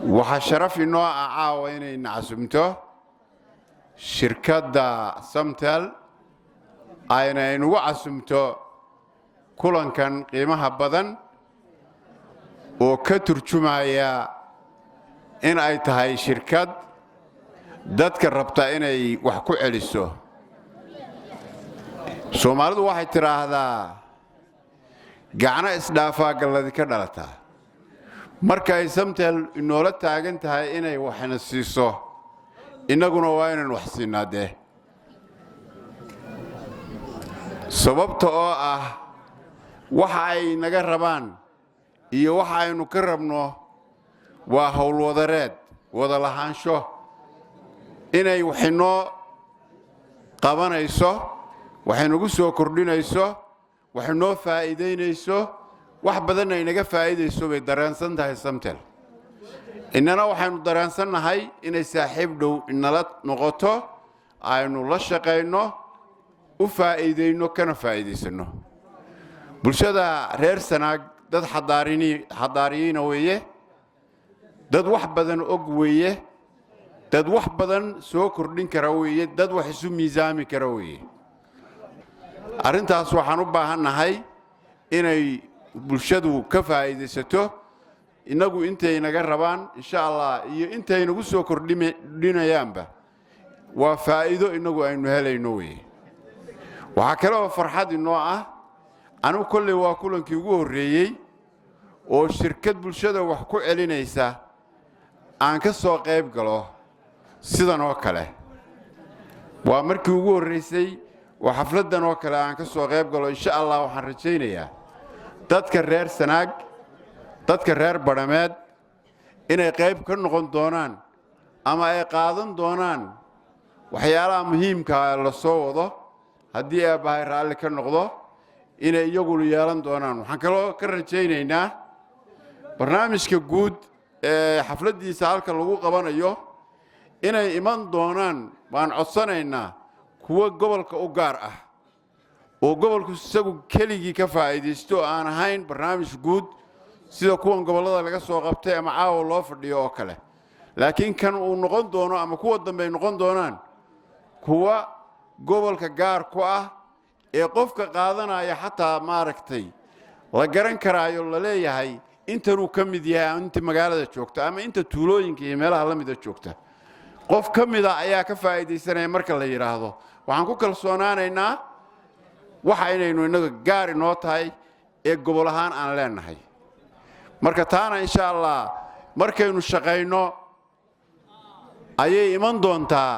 وحشرف إنه عاوين نعزمته شركة سمتل أنا إنه عزمته كلن كان قيمها بدن وكتر جمعية إن أي تهاي شركة دتك الربطة إني وحكو عليسو سومالد واحد ترى هذا قعنا إسلافا قال ذيك دلتا marka ay samtel inoo la taagan tahay inay waxna siiso inaguna waa inaan wax siinaade sababta oo ah waxa ay naga rabaan iyo waxa aynu ka rabno waa hawl wadareed wada lahaansho inay waxinoo qabanayso waxaynugu soo kordhinayso waxinoo faa'iideynayso wax badan ay naga faa'iideyso bay dareensan tahay samtel inana waxaanu dareensanahay inay saaxiib dhow inala noqoto aynu la shaqeyno u faa'iideyno kana faa'iideysano bulshada reer Sanaag dad xadaariyiin weeye dad wax badan og weeye dad wax badan soo kordhin kara weeye dad wax isu miisaami kara weeye arintaas waxaan u baahanahay inay bulshadu ka faa'iideysato inagu intay naga rabaan insha Allah iyo intay nagu soo kordhinayaanba waa faa'iido inagu aynu helayno weeye waxa kale oo farxad inoo ah anu kulli waa kulankii ugu horeeyay oo shirkad bulshada wax ku celinaysa aan ka soo qayb galo sidan oo kale waa markii ugu horeysay waa xafladan oo kale aan ka soo qayb galo insha Allah waxaan rajaynayaa dadka reer Sanaag dadka reer Badhameed inay qayb ka noqon doonaan ama ay qaadan doonaan waxyaalaha muhiimka ah la soo wado hadii ay baahay raali ka noqdo inay iyagu yeelan doonaan waxaan kaloo ka rajaynaynaa barnaamijka guud ee xafladiisa halka lagu qabanayo inay iman doonaan baan codsanaynaa kuwa gobolka u gaar ah oo gobolku isagu keligii ka faa'iideysto aan ahayn barnaamij guud sida kuwan gobolada laga soo qabtay ama caawa loo fadhiyo oo kale laakiin kan uu noqon doono ama kuwa dambe noqon doonaan kuwa gobolka gaar ku ah ee qofka qaadanaya xataa maaragtay la garan karaayo la leeyahay intanuu ka mid yahay inta magaalada joogta ama inta tuulooyinka iyo meelaha la mid ah joogta qof ka mid ah ayaa ka faa'iideysanaya marka la yiraahdo waxaan ku kalsoonaanaynaa waxa inaynu inaga gaar inoo tahay ee gobol ahaan aan leenahay marka taana insha Allah markaynu shaqeyno ayay iman doontaa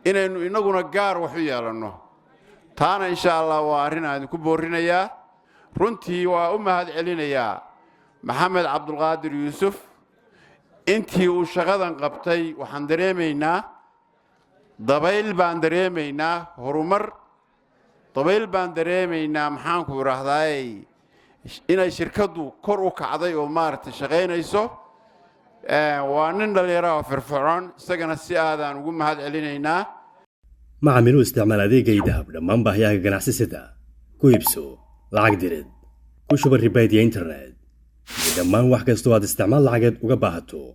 inaynu inaguna gaar wax u yeelano taana insha Allah waa arrin aan ku boorinayaa runtii waa u mahad celinayaa Maxamed Cabdulqaadir Yuusuf intii uu shaqadan qabtay waxaan dareemaynaa dabayl baan dareemaynaa horumar dabayl baan dareemaynaa maxaan ku raahday inay shirkadu kor u kacday oo maartay shaqeynayso waa nin dhalinyaro oo firfircoon isagana si aadaan ugu mahad celinaynaa macaamilu isticmaal adeegay dahab dhammaan baahiyaha ganacsiga ku iibso lacag dirid ku shuba ribayd internet dhammaan wax kasta oo aad isticmaal lacageed uga baahato